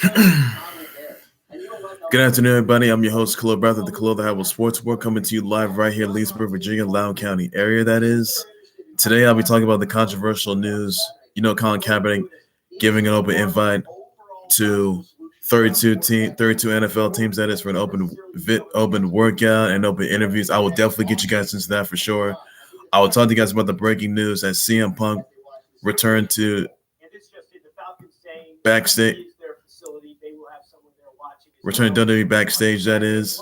Good afternoon, everybody. I'm your host, Khalil Breath of the Khalil the Howell Sports World, coming to you live right here in Leesburg, Virginia, Loudoun County area, that is. Today, I'll be talking about the controversial news. Colin Kaepernick giving an open invite to 32 NFL teams, that is, for an open workout and open interviews. I will definitely get you guys into that for sure. I will talk to you guys about the breaking news that CM Punk returned to Backstage. Return to WWE Backstage, that is.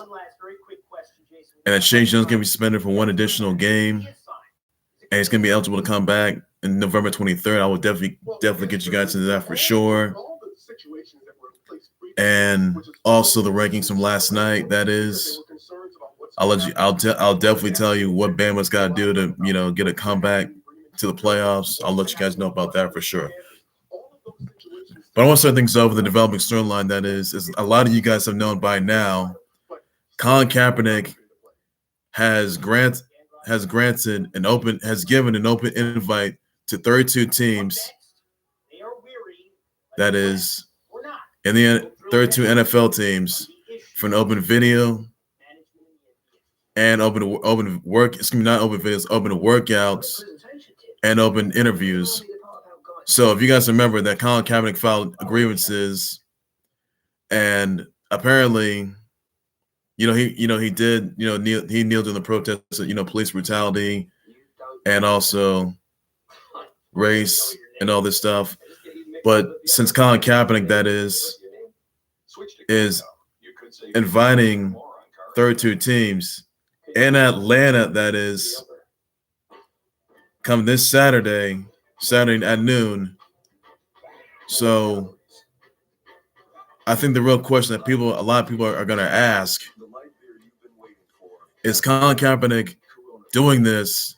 And that Shane Jones is going to be suspended for one additional game. And he's going to be eligible to come back in November 23rd. I will definitely get you guys into that for sure. And also the rankings from last night, that is. I'll definitely tell you what Bama's got to do to, get a comeback to the playoffs. I'll let you guys know about that for sure. But I want to start things off with the developing storyline. That is a lot of you guys have known by now. Colin Kaepernick has given an open invite to 32 teams. That is, in the 32 NFL teams for an open video and open workouts and open interviews. So if you guys remember that Colin Kaepernick filed grievances, and apparently, he did, he kneeled in the protest of, police brutality and also race and all this stuff. But since Colin Kaepernick, that is inviting 32 teams in Atlanta, that is, come this Saturday at noon. So I think the real question that a lot of people are going to ask is Colin Kaepernick doing this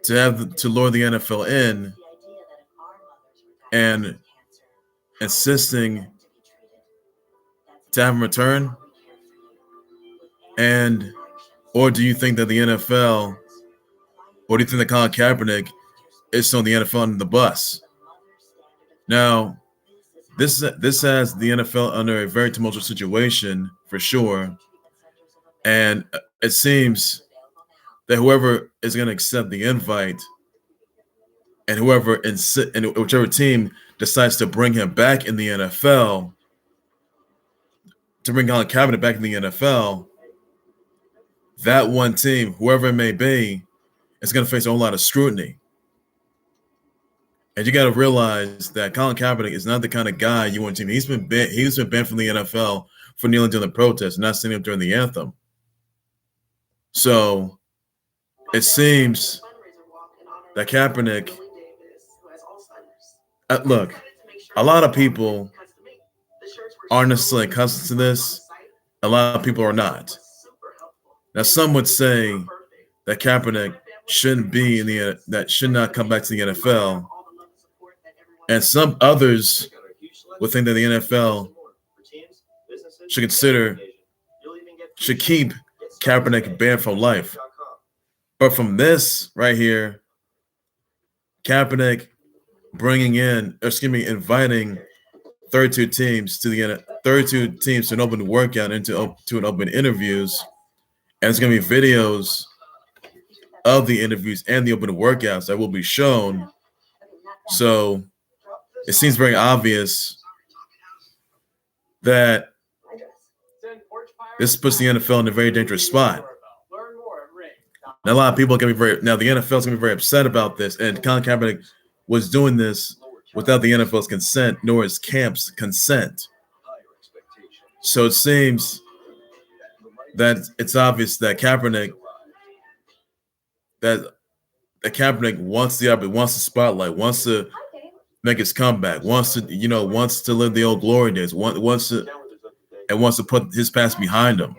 to lure the NFL in and insisting to have him return? Or do you think that the NFL, or do you think that Colin Kaepernick is throwing the NFL under the bus? Now, this has the NFL under a very tumultuous situation for sure, and it seems that whoever is going to accept the invite and whichever team decides to bring him back in the NFL, to bring Colin Kaepernick back in the NFL, that one team, whoever it may be, is going to face a whole lot of scrutiny. And you got to realize that Colin Kaepernick is not the kind of guy you want to team. He's been banned from the NFL for kneeling during the protest, not singing up during the anthem. So it seems that Kaepernick, look, a lot of people aren't necessarily accustomed to this. A lot of people are not. Now, some would say that Kaepernick should not come back to the NFL. And some others would think that the NFL should keep Kaepernick banned for life. But from this right here, Kaepernick inviting 32 teams to an open workout and to an open interviews, and it's going to be videos of the interviews and the open workouts that will be shown. So it seems very obvious that this puts the NFL in a very dangerous spot. Now, a lot of people are going to the NFL is going to be very upset about this, and Colin Kaepernick was doing this without the NFL's consent, nor his camp's consent. So it seems that it's obvious that Kaepernick wants the spotlight, wants to make his comeback, wants to live the old glory days, wants to put his past behind him.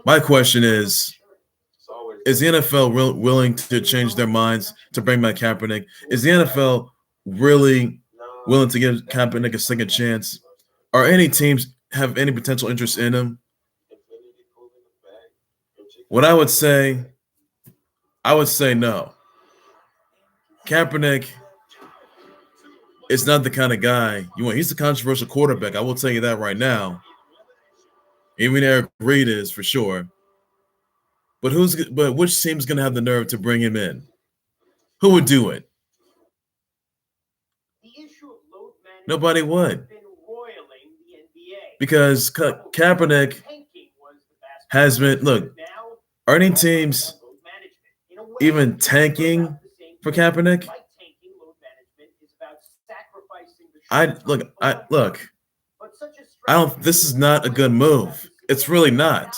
My question is the NFL willing to change their minds to bring back Kaepernick? Is the NFL really willing to give Kaepernick a second chance? Are any teams have any potential interest in him? What I would say no. Kaepernick is not the kind of guy you want. He's the controversial quarterback. I will tell you that right now. Even Eric Reid is for sure. But which team's going to have the nerve to bring him in? Who would do it? Nobody would. Because Kaepernick has been, look, are any teams even tanking for Kaepernick? This is not a good move. It's really not.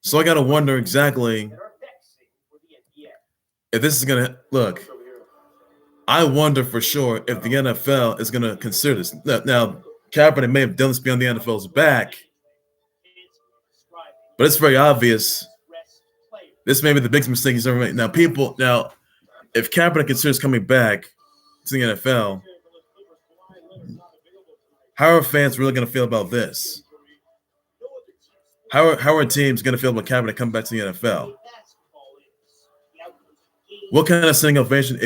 So I got to wonder exactly if this is going to look. I wonder for sure if the NFL is going to consider this. Now, Kaepernick may have done this behind the NFL's back, but it's very obvious. This may be the biggest mistake he's ever made. Now, if Kaepernick considers coming back to the NFL, how are fans really going to feel about this? How are teams going to feel about Kaepernick coming back to the NFL? What kind of standing ovation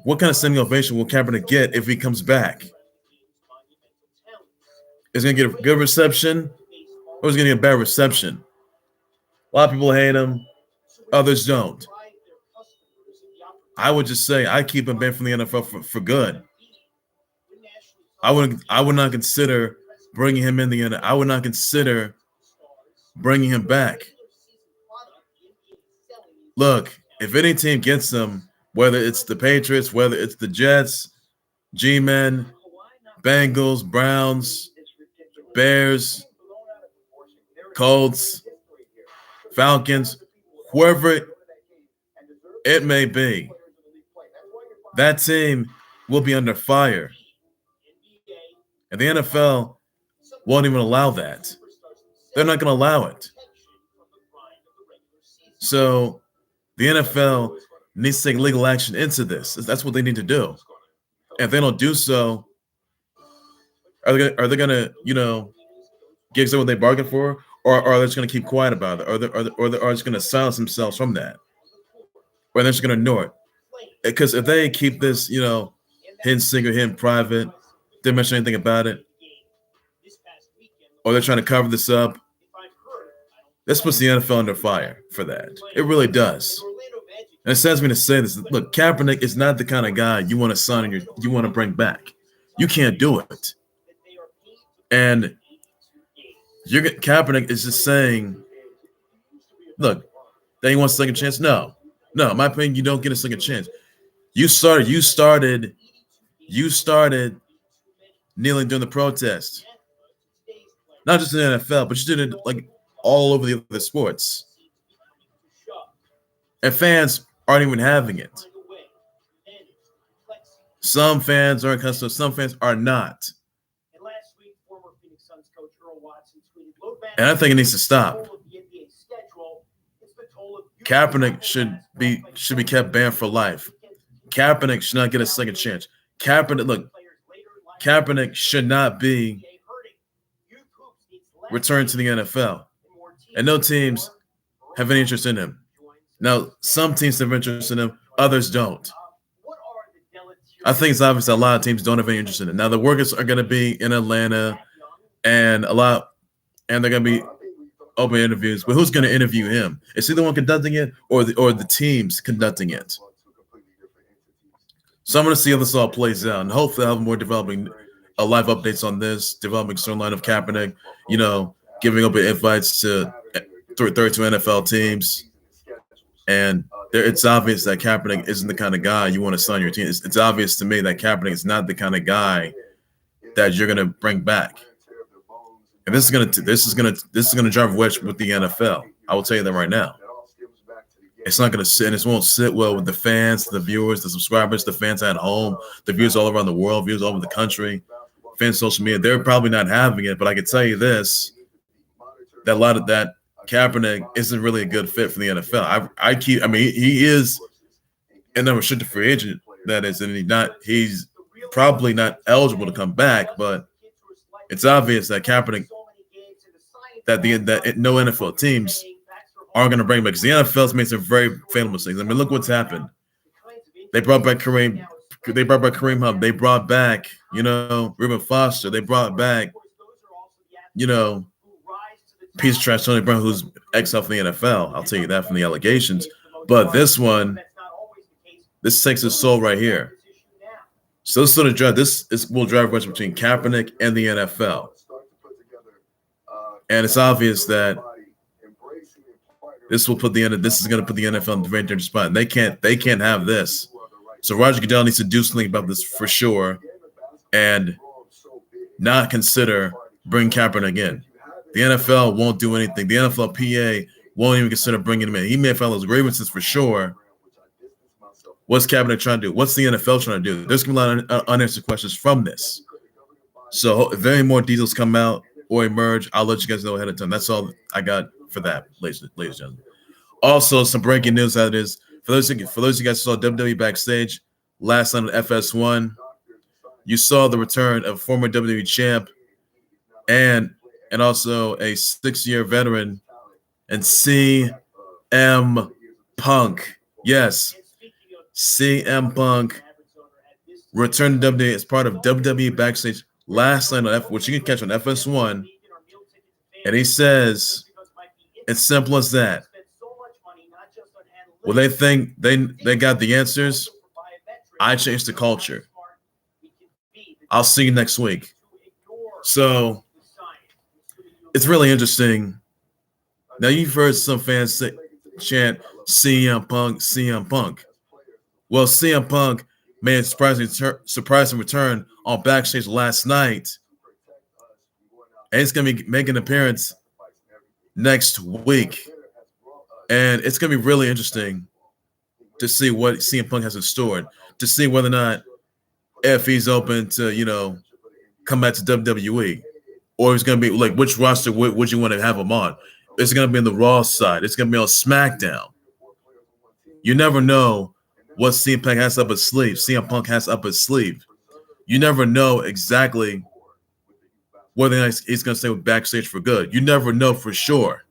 what kind of standing ovation will Kaepernick get if he comes back? Is he going to get a good reception, or is he going to get a bad reception? A lot of people hate him, others don't. I would just say I keep him banned from the NFL for good. I would not consider bringing him in the NFL. I would not consider bringing him back. Look, if any team gets him, whether it's the Patriots, whether it's the Jets, G-Men, Bengals, Browns, Bears, Colts, Falcons, whoever it may be, that team will be under fire. And the NFL won't even allow that. They're not going to allow it. So the NFL needs to take legal action into this. That's what they need to do. And if they don't do so, are they going to, give them what they bargained for, or are they just going to keep quiet about it, or are just going to silence themselves from that, or they're just going to ignore it? Because if they keep this, hidden secret, hidden private, didn't mention anything about it, or they're trying to cover this up, this puts the NFL under fire for that. It really does. And it saddens me to say this. Look, Kaepernick is not the kind of guy you want to sign and you want to bring back. You can't do it. And Kaepernick is just saying, look, that he wants a second chance. No, in my opinion, you don't get a second chance. You started kneeling during the protest. Not just in the NFL, but you did it like all over the other sports. And fans aren't even having it. Some fans are accustomed, some fans are not. And I think it needs to stop. Kaepernick should be kept banned for life. Kaepernick should not get a second chance. Kaepernick should not be returned to the NFL. And no teams have any interest in him. Now, some teams have interest in him, others don't. I think it's obvious that a lot of teams don't have any interest in it. Now, the workers are going to be in Atlanta, and they're going to be open interviews. But who's going to interview him? Is he the one conducting it, or the teams conducting it? So I'm going to see how this all plays out, and hopefully I'll have more developing live updates on this, developing storyline of Kaepernick, giving open invites to 32 NFL teams. And it's obvious that Kaepernick isn't the kind of guy you want to sign your team. It's obvious to me that Kaepernick is not the kind of guy that you're going to bring back. And this is going to drive a wedge with the NFL. I will tell you that right now. It's not going to sit, and it won't sit well with the fans, the viewers, the subscribers, the fans at home, the viewers all around the world, viewers all over the country, fans social media. They're probably not having it, but I can tell you this: that a lot of that Kaepernick isn't really a good fit for the NFL. He is an unrestricted free agent, that is, and he's probably not eligible to come back, but it's obvious that Kaepernick, that no NFL teams aren't going to bring him back, because the NFL's made some very fatal mistakes. I mean, look what's happened. They brought back Kareem They brought back Kareem Hunt. They brought back, Reuben Foster. They brought back, piece of trash Tony Brown, who's exiled from the NFL. I'll tell you that from the allegations. But this takes his soul right here. So this sort of drive. Will drive a wedge between Kaepernick and the NFL, and it's obvious that this is going to put the NFL in a very dangerous spot. And they can't have this. So Roger Goodell needs to do something about this for sure, and not consider bringing Kaepernick in. The NFL won't do anything. The NFLPA won't even consider bringing him in. He may have filed those grievances for sure. What's Kaepernick trying to do? What's the NFL trying to do? There's going to be a lot of unanswered questions from this. So if any more details come out or emerge, I'll let you guys know ahead of time. That's all I got for that, ladies and gentlemen. Also, some breaking news that is, for those of you guys who saw WWE Backstage last night on FS1, you saw the return of former WWE Champ and also a 6-year veteran and CM Punk. Yes. CM Punk returned to WWE as part of WWE Backstage last night on which you can catch on FS1. And he says, it's simple as that. Well, they think they got the answers. I changed the culture. I'll see you next week. So it's really interesting. Now you've heard some fans chant CM Punk, CM Punk. Well, CM Punk made a surprising return on Backstage last night. And he's going to be making an appearance next week. And it's going to be really interesting to see what CM Punk has in store, to see whether or not if he's open to, come back to WWE. Or he's going to be like, which roster would you want to have him on? Is it going to be on the Raw side? It's going to be on SmackDown. You never know what CM Punk has up his sleeve. CM Punk has up his sleeve. You never know exactly whether he's going to stay with Backstage for good. You never know for sure.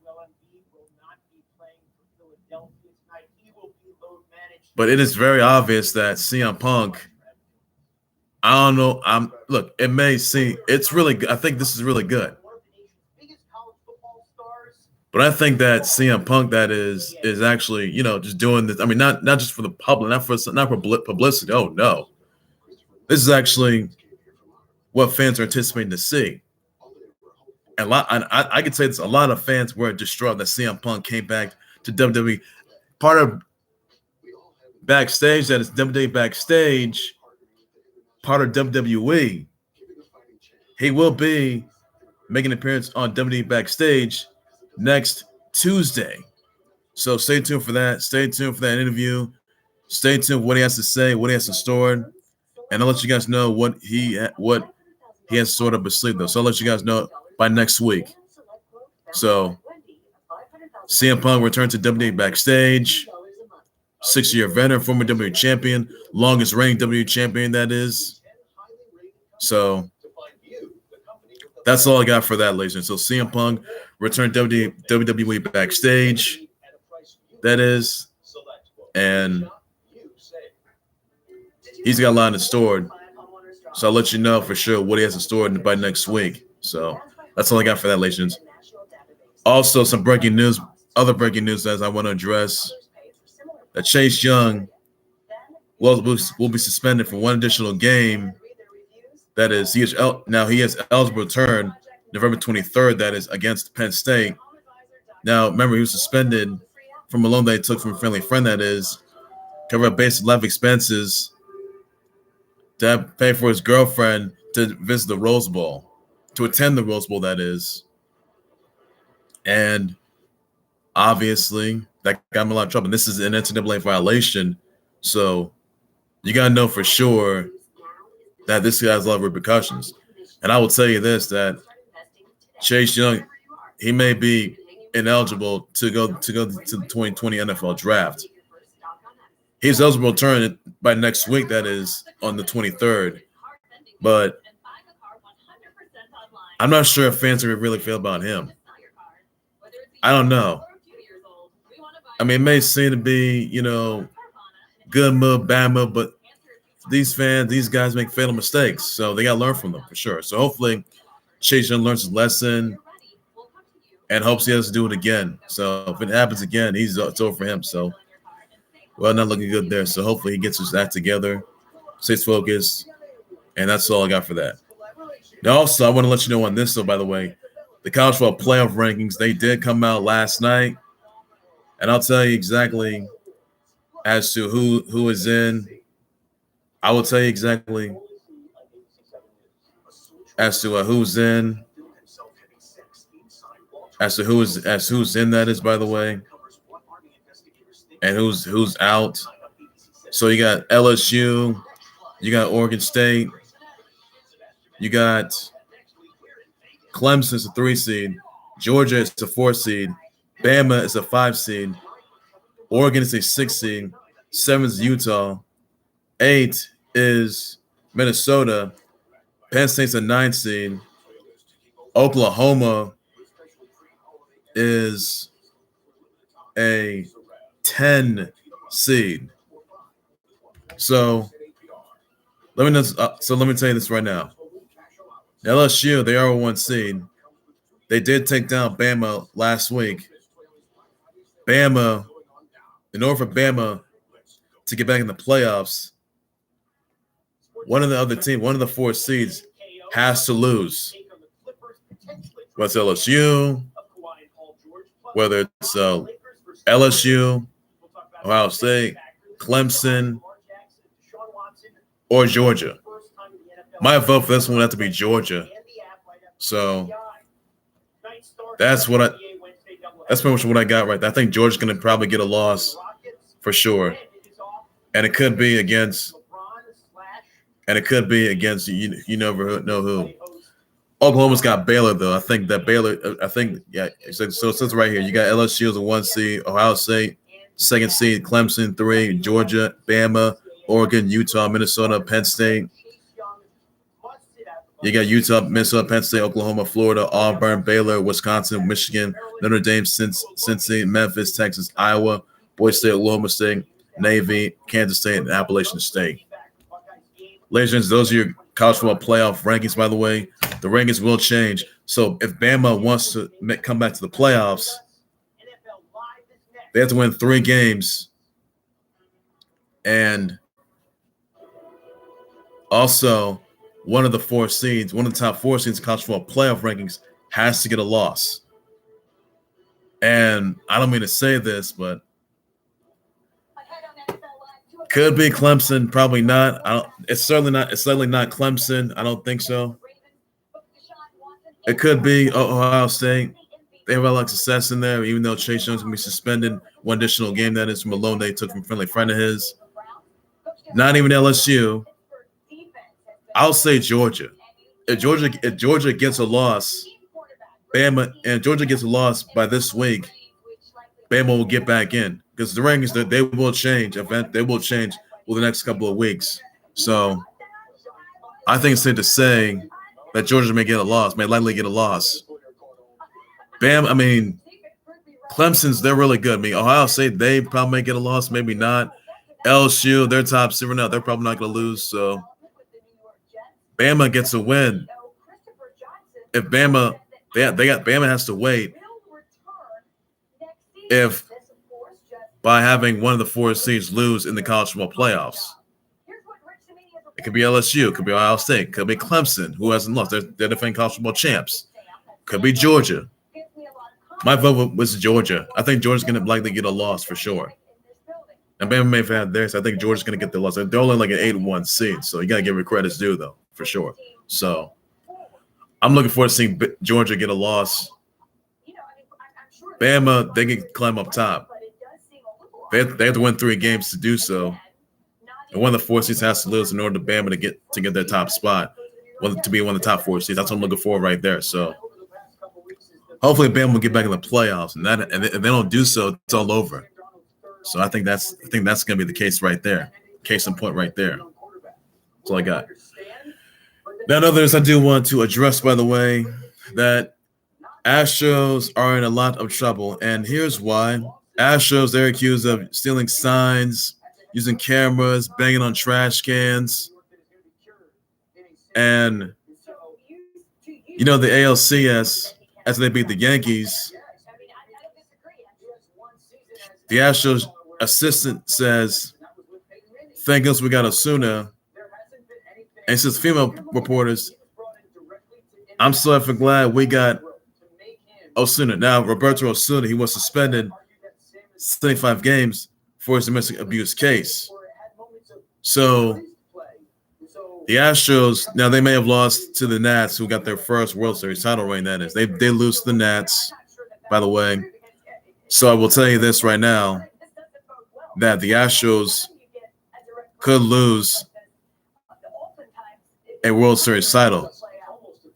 But it is very obvious that CM Punk, I don't know. Look, it may seem it's really good. I think this is really good. But I think that CM Punk is actually, just doing this. I mean, not just for the public, not for publicity. Oh no, this is actually what fans are anticipating to see. And I could say this: a lot of fans were distraught that CM Punk came back to WWE. Part of Backstage, that is WWE Backstage, part of WWE. He will be making an appearance on WWE Backstage next Tuesday. So stay tuned for that. Stay tuned for that interview. Stay tuned for what he has to say, what he has to store, and I'll let you guys know what he has stored up his sleeve, though. So I'll let you guys know by next week. So CM Punk returned to WWE Backstage. 6-year veteran, former WWE champion, longest reigning WWE champion, that is. So that's all I got for that, ladies and gentlemen. So CM Punk returned WWE Backstage, that is, and he's got a lot in store. So I'll let you know for sure what he has in store by next week. So that's all I got for that, ladies and gentlemen. Also, some breaking news, other breaking news that I want to address. That Chase Young will be suspended for one additional game. That is, he is eligible to return November 23rd. That is against Penn State. Now, remember, he was suspended from a loan that he took from a family friend. That is, cover up basic life expenses to pay for his girlfriend to visit the Rose Bowl, to attend the Rose Bowl. That is, and obviously, that got him in a lot of trouble. And this is an NCAA violation. So you got to know for sure that this has a lot of repercussions. And I will tell you this, that Chase Young, he may be ineligible to go to the 2020 NFL draft. He's eligible to turn by next week, that is on the 23rd. But I'm not sure if fans are really feel about him. I don't know. I mean, it may seem to be, good move, bad move, but these guys make fatal mistakes, so they gotta learn from them for sure. So hopefully Chase Young learns his lesson and hopes he doesn't do it again. So if it happens again, it's over for him. So not looking good there. So hopefully he gets his act together, stays focused, and that's all I got for that. Now also I want to let you know on this though, by the way, the college football playoff rankings, they did come out last night, and I'll tell you exactly as to who is in. I will tell you exactly as to who's in, as to who's in, that is, by the way, and who's out. So you got LSU, you got Oregon State, you got Clemson's a 3 seed, Georgia is a 4 seed, Bama is a 5 seed, Oregon is a 6 seed, 7 is Utah, 8 is Minnesota, Penn State's a 9 seed, Oklahoma is a 10 seed. So let me tell you this right now. LSU, they are a 1 seed. They did take down Bama last week. Bama, in order for Bama to get back in the playoffs, one of the 4 seeds has to lose. Whether it's LSU, whether it's LSU, Ohio State, Clemson, or Georgia. My vote for this one would have to be Georgia. So that's pretty much what I got right there. I think Georgia's going to probably get a loss for sure. And it could be against you never know who. Oklahoma's got Baylor though. I think so. It says right here, you got LSU as a 1 seed, Ohio State 2nd seed, Clemson 3, Georgia, Bama, Oregon, Utah, Minnesota, Penn State. You got Utah, Minnesota, Penn State, Oklahoma, Florida, Auburn, Baylor, Wisconsin, Michigan, Notre Dame, Cincy, Memphis, Texas, Iowa, Boise State, Oklahoma State, Navy, Kansas State, and Appalachian State. Ladies and gentlemen, those are your college football playoff rankings, by the way. The rankings will change. So if Bama wants to come back to the playoffs, they have to win 3 games. And also, one of the top 4 seeds in college football playoff rankings has to get a loss. And I don't mean to say this, but could be Clemson, probably not. It's certainly not Clemson. I don't think so. It could be Ohio State. They have a lot of success in there, even though Chase Young's going to be suspended. 1 additional game, that is, from a loan they took from a friendly friend of his. Not even LSU. I'll say Georgia. If Georgia gets a loss, Georgia gets a loss by this week, Bama will get back in. Because the rankings, they will change. They will change over the next couple of weeks. So I think it's safe to say that Georgia may likely get a loss. Clemson's, they're really good. Ohio State, they probably may get a loss, maybe not. LSU, they're top 7 now. They're probably not going to lose. So Bama gets a win. If Bama has to wait if by having one of the 4 seeds lose in the college football playoffs. It could be LSU, it could be Ohio State, it could be Clemson, who hasn't lost. They're defending college football champs. Could be Georgia. My vote was Georgia. I think Georgia's going to likely get a loss for sure. And Bama may have had theirs. I think Georgia's going to get the loss. They're only like an 8-1 seed, so you got to give it credit's due, though, for sure. So I'm looking forward to seeing Georgia get a loss. Bama, they can climb up top. They have to win 3 games to do so. And one of the 4 seeds has to lose in order to Bama to get their top spot, to be one of the top 4 seeds. That's what I'm looking for right there. So hopefully Bama will get back in the playoffs, and if they don't do so, it's all over. So I think that's going to be the case right there. Case in point right there. That's all I got. Now, others I do want to address, by the way, that Astros are in a lot of trouble, and here's why. Astros, they're accused of stealing signs, using cameras, banging on trash cans. And, the ALCS, as they beat the Yankees, the Astros assistant says, thank us we got Osuna. And says female reporters, I'm so effing glad we got Osuna. Now, Roberto Osuna, he was suspended 75 games for his domestic abuse case. So the Astros, now they may have lost to the Nats, who got their first World Series title reign, that is. They lose to the Nats, by the way. So I will tell you this right now, that the Astros could lose a World Series title,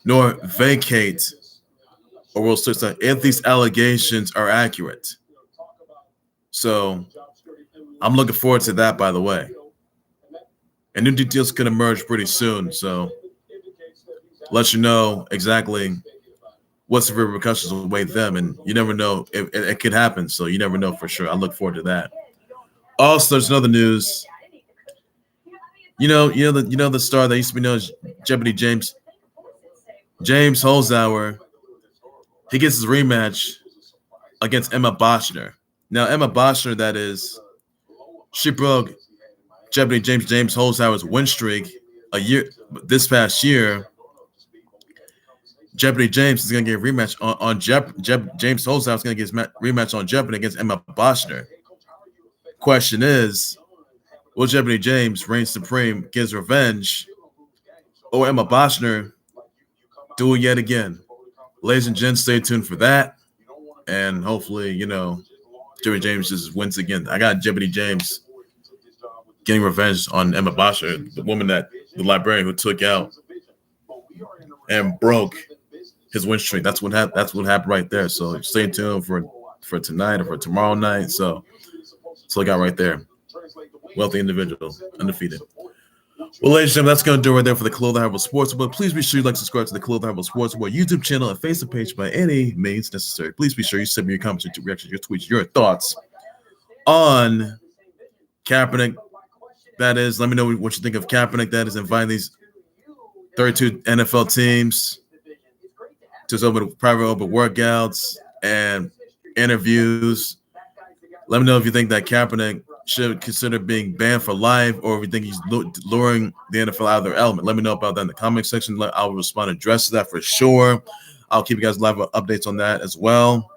nor vacate a World Series title if these allegations are accurate. So I'm looking forward to that, by the way. And new details could emerge pretty soon. So let you know exactly what's the repercussions will await them. And you never know. It could happen. So you never know for sure. I look forward to that. Also, there's another news. The star that used to be known as Jeopardy James Holzhauer, he gets his rematch against Emma Boschner. Now, Emma Boschner, that is, she broke Jeopardy James Holzhauer's win streak this past year. Jeopardy James is going to get a rematch on James Holzhauer is going to get his rematch on Jeopardy against Emma Boschner. Question is, will Jeopardy James reign supreme, get his revenge, or Emma Boschner do it yet again? Ladies and gents, stay tuned for that. And hopefully, Jeopardy James just wins again. I got Jeopardy James getting revenge on Emma Boschner, the woman the librarian who took out and broke his win streak. That's what happened right there. So stay tuned for tonight or for tomorrow night. So that's what I got right there. Wealthy individual, undefeated. Well, ladies and gentlemen, that's going to do it right there for the Clothing Herbal Sports Report. Please be sure you like subscribe to the Clothing Herbal Sports Report YouTube channel and Facebook page by any means necessary. Please be sure you send me your comments, your reactions, your tweets, your thoughts on Kaepernick. That is, let me know what you think of Kaepernick. That is inviting these 32 NFL teams to private open workouts and interviews. Let me know if you think that Kaepernick should consider being banned for life, or if you think he's luring the NFL out of their element. Let me know about that in the comment section. I'll respond and address that for sure. I'll keep you guys live updates on that as well.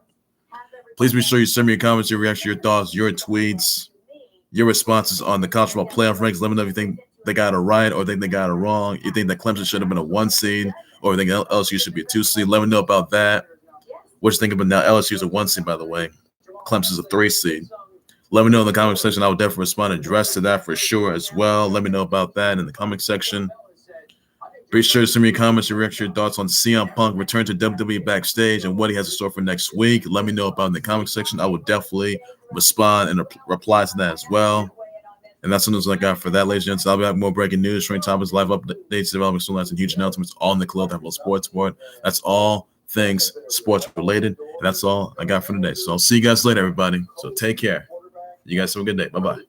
Please be sure you send me your comments, your reactions, your thoughts, your tweets, your responses on the college football playoff rankings. Let me know if you think they got it right or think they got it wrong. You think that Clemson should have been a 1 seed, or you think LSU should be a 2 seed. Let me know about that. What you think about now? LSU is a 1 seed, by the way. Clemson's a 3 seed. Let me know in the comment section. I will definitely respond and address to that for sure as well. Let me know about that in the comment section. Be sure to send me your comments, your reaction, your thoughts on CM Punk return to WWE Backstage and what he has in store for next week. Let me know about in the comment section. I will definitely respond and reply to that as well. And that's something I got for that, ladies and gents. I'll be back with more breaking news, training topics, live updates, development storylines, and huge announcements all in the Clothing Herbal Sports Report. That's all things sports related. And that's all I got for today. So I'll see you guys later, everybody. So take care. You guys have a good day. Bye-bye.